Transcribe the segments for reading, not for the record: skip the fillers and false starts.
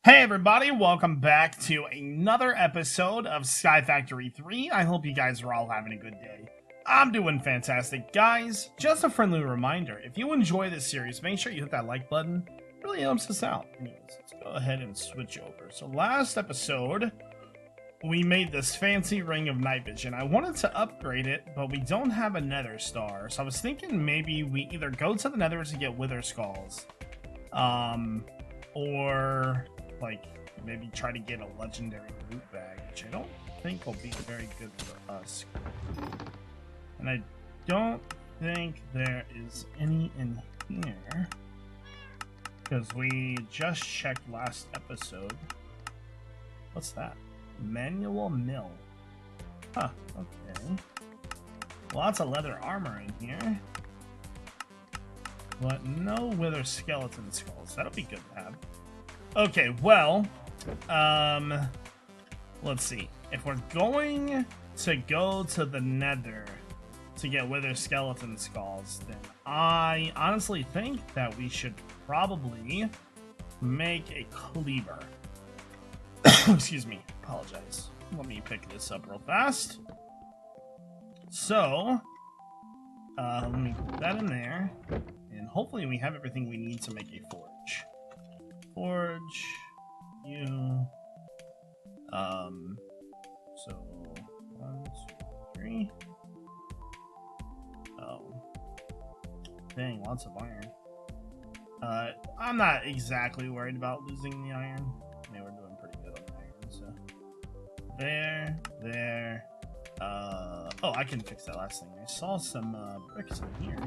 Hey everybody, welcome back to another episode of Sky Factory 3. I hope you guys are all having a good day. I'm doing fantastic. Guys, just a friendly reminder, if you enjoy this series, make sure you hit that like button. It really helps us out. Anyways, let's go ahead and switch over. So last episode, we made this fancy ring of night vision. I wanted to upgrade it, but we don't have a nether star. So I was thinking maybe we either go to the nether to get wither skulls, or like maybe try to get a legendary loot bag, which I don't think will be very good for us. And I don't think there is any in here because we just checked last episode. What's that? Manual mill. Huh, okay. Lots of leather armor in here, but no wither skeleton skulls. That'll be good to have. Okay, well, let's see. If we're going to go to the nether to get wither skeleton skulls, then I honestly think that we should probably make a cleaver. Excuse me, apologize. Let me pick this up real fast. So, let me put that in there, and hopefully we have everything we need to make a forge. Forge, so 1, 2, 3. Oh, dang, lots of iron. I'm not exactly worried about losing the iron. I mean, we're doing pretty good on the iron, so there. Oh, I can fix that last thing. I saw some bricks in here.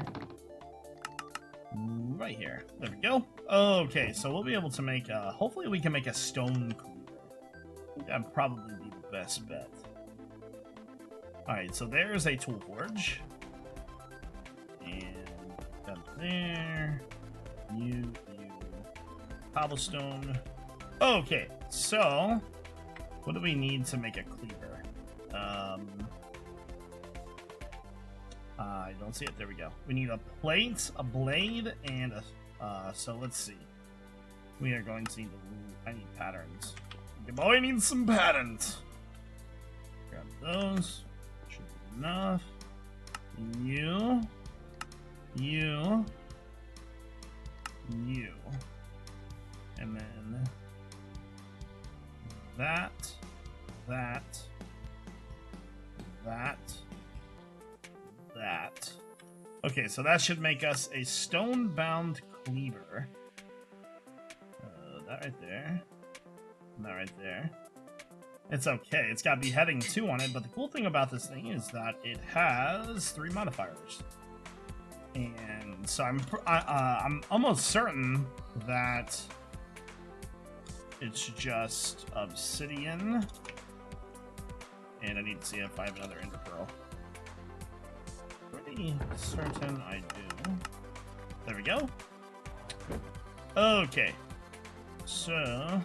Right here. There we go. Okay, so we'll be able to make hopefully we can make a stone cleaver. I think that'd probably be the best bet. Alright, so there's a tool forge. And up there. You. Cobblestone. Okay, so what do we need to make a cleaver? I don't see it. There we go. We need a plate, a blade, and a... so let's see. We are going to need... I need patterns. Your boy needs some patterns. Grab those. Should be enough. You. And then... that. Okay, so that should make us a stone-bound cleaver. That right there. And that right there. It's okay. It's got beheading 2 on it, but the cool thing about this thing is that it has 3 modifiers. And so I'm almost certain that it's just obsidian. And I need to see if I have another ender pearl. Pretty certain I do. There we go. Okay. So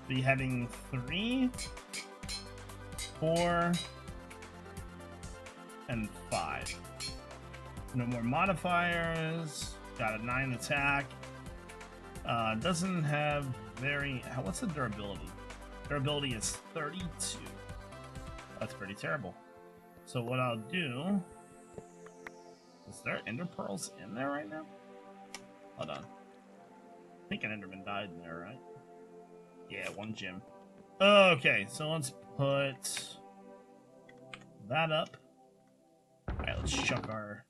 beheading 3, 4, and 5. No more modifiers. Got a 9 attack. Doesn't have very... What's the durability? Durability is 32. That's pretty terrible. So what I'll do... Is there ender pearls in there right now? Hold on. I think an enderman died in there, right? Yeah, 1 gem. Okay, so let's put that up. Alright, let's chuck our...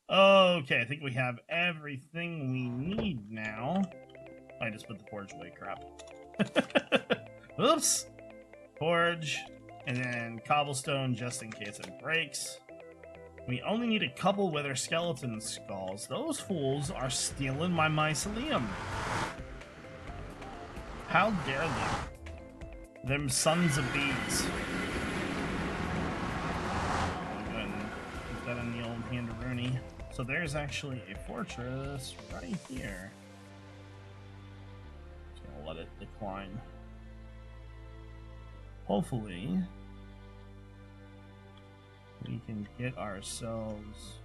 Okay, I think we have everything we need now. I just put the forge away, crap. Oops! Forge, and then cobblestone just in case it breaks. We only need a couple wither skeleton skulls. Those fools are stealing my mycelium. How dare they? Them sons of bees. Go ahead and put that in the old hand-a-rooney. So there's actually a fortress right here. Just gonna let it decline. Hopefully, we can get ourselves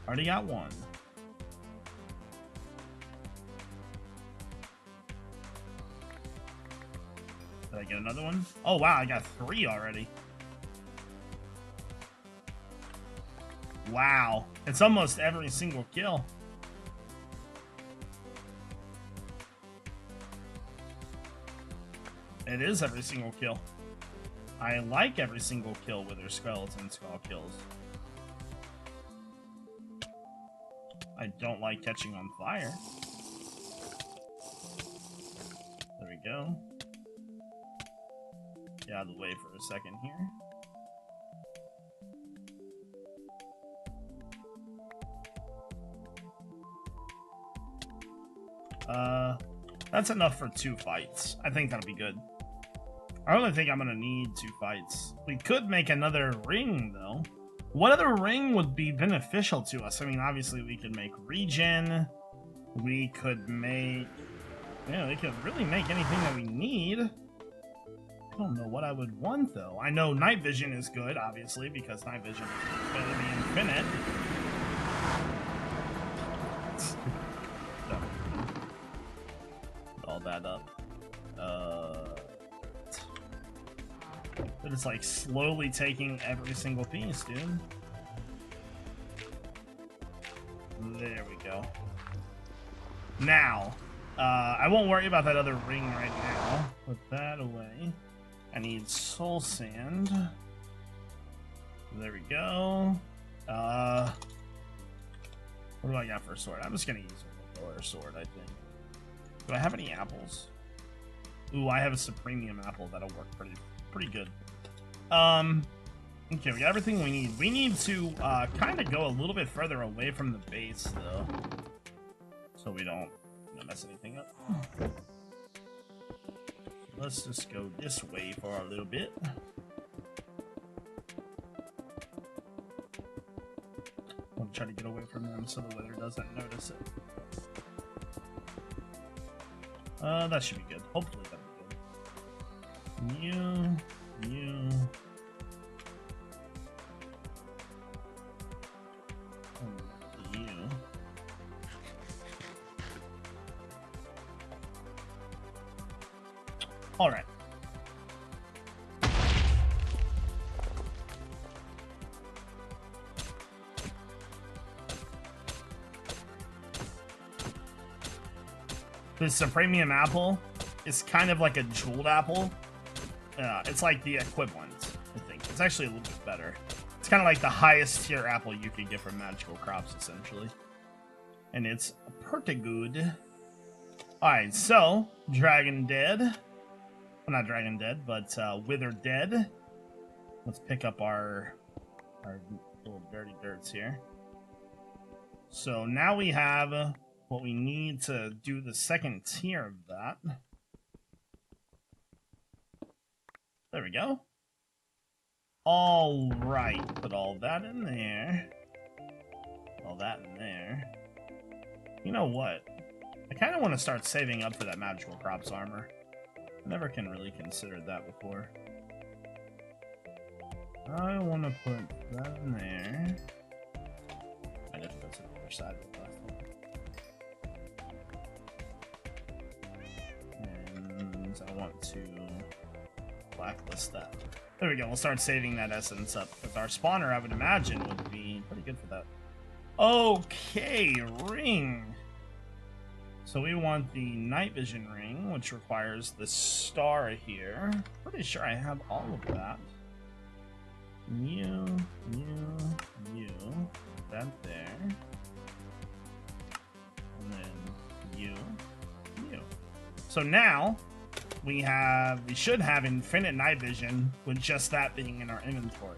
Already got one. Did I get another one? Oh wow, I got 3 already. Wow, it's almost every single kill. It is every single kill. I like every single kill with her skeleton skull kills. I don't like catching on fire. There we go. Get out of the way for a second here. That's enough for 2 fights. I think that'll be good. I don't really think I'm gonna need 2 fights. We could make another ring, though. What other ring would be beneficial to us? I mean, obviously we could make regen. We could make... Yeah, we could really make anything that we need. I don't know what I would want, though. I know night vision is good, obviously, because night vision is going to be infinite. Put all that up. But it's like slowly taking every single piece, dude. There we go. Now, I won't worry about that other ring right now. Put that away. I need soul sand. There we go. What do I got for a sword? I'm just gonna use a lower sword, I think. Do I have any apples? Ooh, I have a supremium apple that'll work pretty good. Okay, we got everything we need. We need to kind of go a little bit further away from the base, though, so we don't mess anything up. Let's just go this way for a little bit. I'll try to get away from them so the weather doesn't notice it. That should be good. Hopefully that'll be good. You. All right. The supremium apple is kind of like a jeweled apple. It's like the equivalent, I think. It's actually a little bit better. It's kind of like the highest tier apple you could get from magical crops, essentially. And it's pretty good. Alright, so, Dragon Dead. Well, not Dragon Dead, but Wither Dead. Let's pick up our little dirty dirts here. So now we have what we need to do the second tier of that. There we go. All right, put all that in there. All that in there. You know what? I kind of want to start saving up for that magical crops armor. I never can really consider that before. I want to put that in there. I guess that's the other side of the platform. And I want to blacklist that. There we go. We'll start saving that essence up. Because our spawner, I would imagine, would be pretty good for that. Okay, ring. So we want the night vision ring, which requires the star here. Pretty sure I have all of that. You. That there. And then you. So now we should have infinite night vision with just that being in our inventory.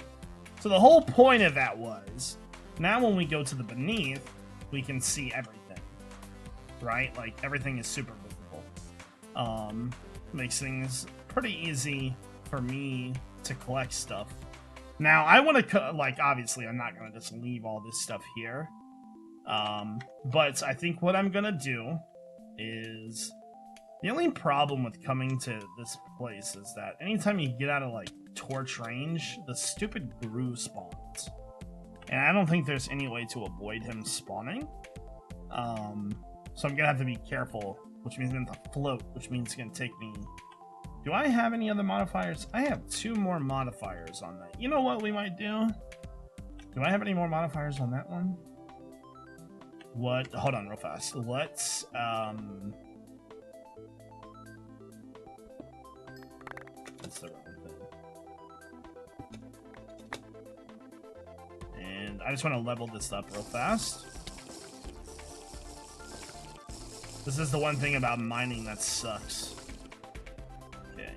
So the whole point of that was, now when we go to the beneath, we can see everything. Right? Like, everything is super visible. Makes things pretty easy for me to collect stuff. Now, I want to, like, obviously, I'm not going to just leave all this stuff here. But I think what I'm going to do is... The only problem with coming to this place is that anytime you get out of, like, torch range, the stupid Gru spawns. And I don't think there's any way to avoid him spawning. So I'm gonna have to be careful, which means I'm gonna have to float, which means it's gonna take me... Do I have any other modifiers? I have 2 more modifiers on that. You know what we might do? Do I have any more modifiers on that one? What? Hold on real fast. Let's, that's the wrong thing. And I just want to level this up real fast. This is the one thing about mining that sucks. Okay.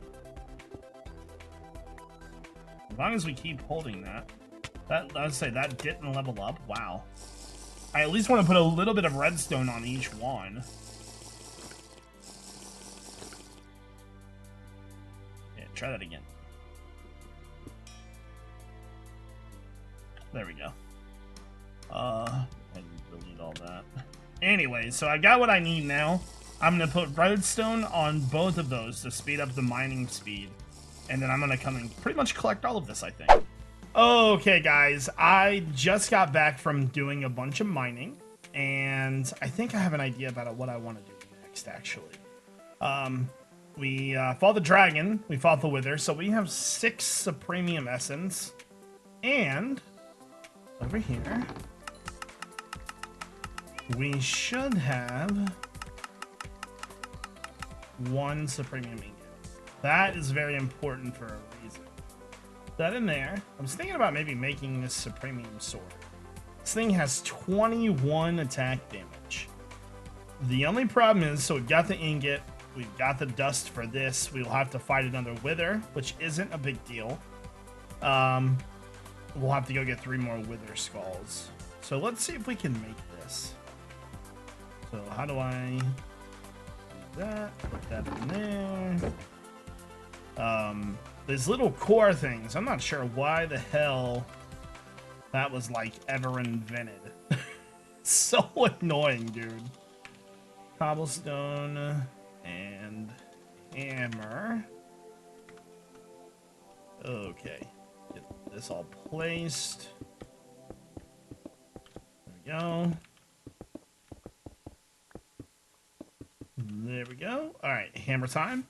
As long as we keep holding that. I'd say that didn't level up. Wow. I at least want to put a little bit of redstone on each one. Yeah, try that again. There we go. And delete all that. Anyway, so I got what I need now. I'm gonna put redstone on both of those to speed up the mining speed. And then I'm gonna come and pretty much collect all of this, I think. Okay, guys, I just got back from doing a bunch of mining, and I think I have an idea about what I want to do next, actually. We fought the dragon, we fought the wither, so we have 6 supremium essence, and over here, we should have 1 supremium ingot. That is very important for a reason. That in there. I was thinking about maybe making this supremium sword. This thing has 21 attack damage. The only problem is, so we've got the ingot, we've got the dust for this. We'll have to fight another wither, which isn't a big deal. We'll have to go get 3 more wither skulls. So let's see if we can make this. So how do I do that? Put that in there. These little core things, I'm not sure why the hell that was like ever invented. So annoying, dude. Cobblestone and hammer. Okay, get this all placed. There we go. There we go. All right, hammer time.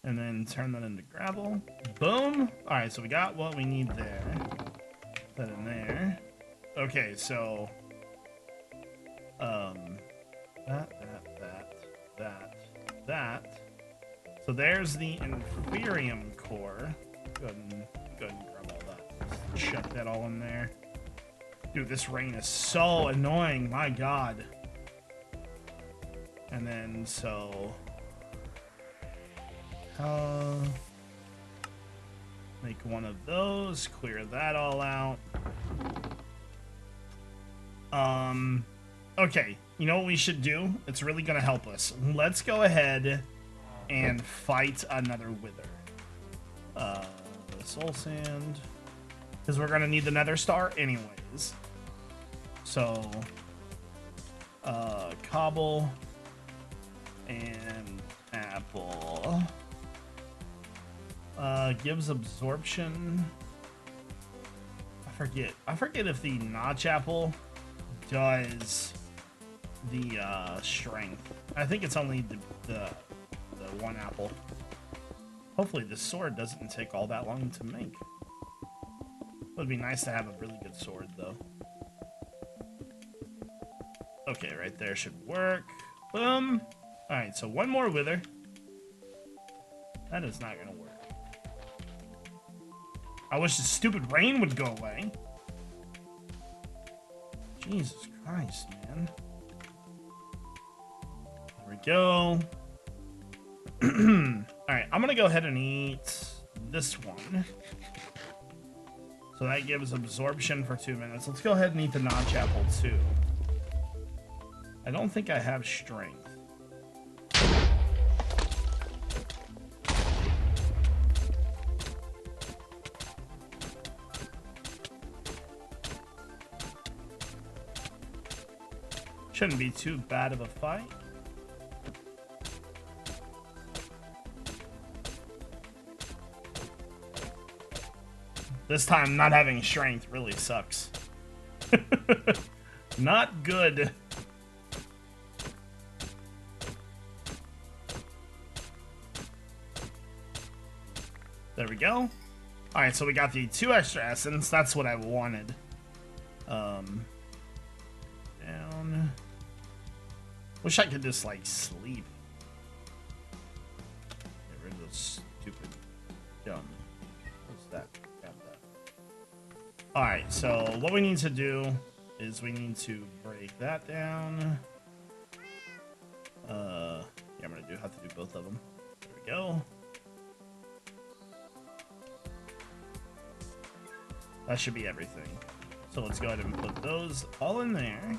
And then turn that into gravel. Boom. All right, so we got what we need there. Put that in there. Okay, so that. So there's the inferium core. Go ahead and grab all that. Just chuck that all in there. Dude, this rain is so annoying. My God. And then so. Make one of those, clear that all out. Okay, you know what we should do? It's really gonna help us. Let's go ahead and fight another wither. Soul sand, because we're gonna need the nether star anyways. So, cobble and apple. Gives absorption. I forget if the notch apple does the strength. I think it's only the one apple. Hopefully this sword doesn't take all that long to make. It would be nice to have a really good sword though. Okay, right there should work. Boom. Alright, so 1 more wither. That is not gonna work. I wish the stupid rain would go away. Jesus Christ, man. There we go. Alright, I'm gonna go ahead and eat this one. So that gives absorption for 2 minutes. Let's go ahead and eat the notch apple too. I don't think I have strength. Shouldn't be too bad of a fight. This time, not having strength really sucks. Not good. There we go. Alright, so we got the 2 extra essence. That's what I wanted. Down. Wish I could just, like, sleep. Get rid of this stupid dumb. What's that? Got that. Alright, so what we need to do is we need to break that down. Yeah, I'm gonna have to do both of them. There we go. That should be everything. So let's go ahead and put those all in there.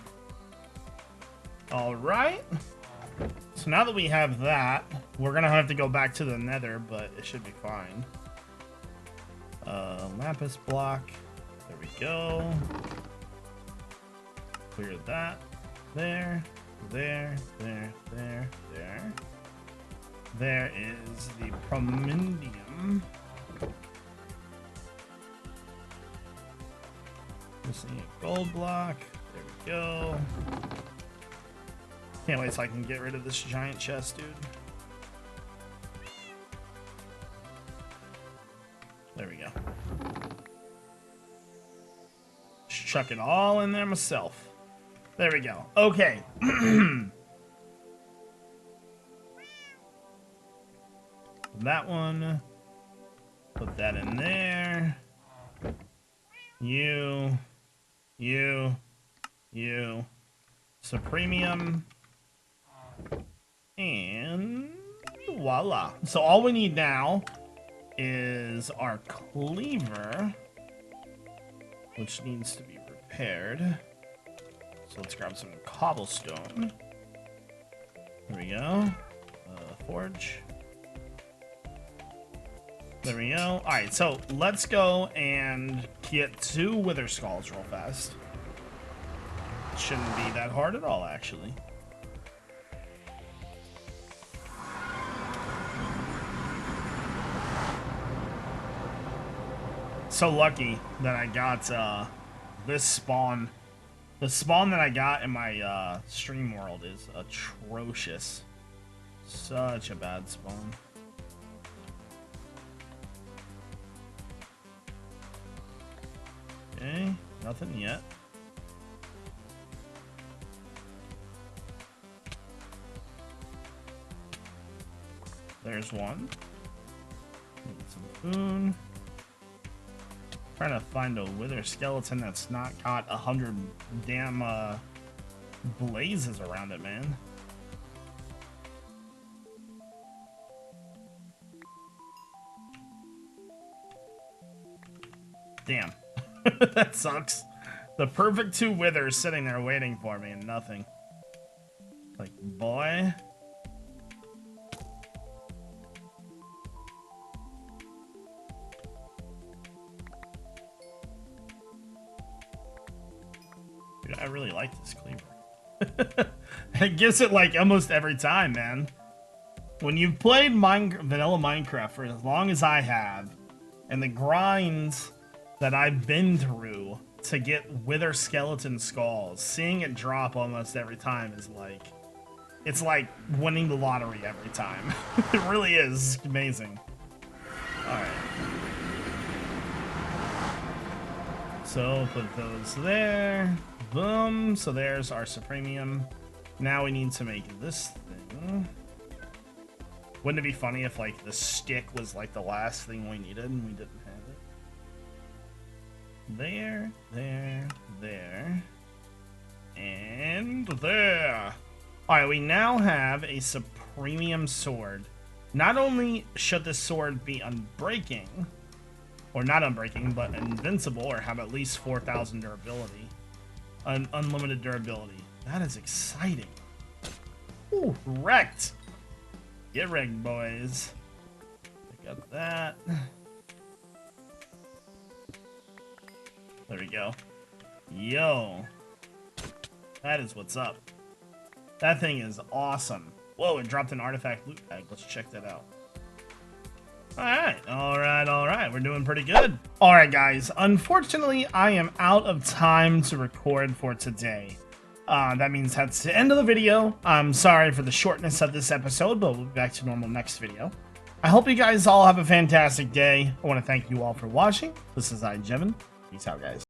All right. So now that we have that, we're gonna have to go back to the nether, but it should be fine. Lapis block. There we go. Clear that. There. There. There. There. There. There is the promindium. Missing a gold block. There we go. Can't wait till I can get rid of this giant chest, dude. There we go. Just chuck it all in there myself. There we go. Okay. That one. Put that in there. You. Supremium. And voila. So all we need now is our cleaver, which needs to be repaired. So let's grab some cobblestone. There we go. Forge. There we go. Alright, so let's go and get 2 wither skulls real fast. Shouldn't be that hard at all, actually. So lucky that I got this spawn. The spawn that I got in my stream world is atrocious. Such a bad spawn. Okay, nothing yet. There's one. Need some food. Trying to find a wither skeleton that's not got 100 damn blazes around it, man. Damn. That sucks. The perfect 2 withers sitting there waiting for me and nothing. Like, boy. Dude, I really like this cleaver. It gives it like almost every time, man. When you've played vanilla Minecraft for as long as I have, and the grinds that I've been through to get wither skeleton skulls, seeing it drop almost every time is like, it's like winning the lottery every time. It really is amazing. Alright. So put those there. Boom. So there's our supremium. Now we need to make this thing. Wouldn't it be funny if like the stick was like the last thing we needed and we didn't have it? There, there, and there. Alright, we now have a supremium sword. Not only should this sword be unbreaking, or not unbreaking, but invincible, or have at least 4,000 durability. Unlimited durability. That is exciting. Ooh, wrecked. Get wrecked, boys. Pick up that. There we go. Yo. That is what's up. That thing is awesome. Whoa, it dropped an artifact loot bag. Let's check that out. All right. We're doing pretty good. All right, guys. Unfortunately, I am out of time to record for today. That means that's the end of the video. I'm sorry for the shortness of this episode, but we'll be back to normal next video. I hope you guys all have a fantastic day. I want to thank you all for watching. This is iJevin. Peace out, guys.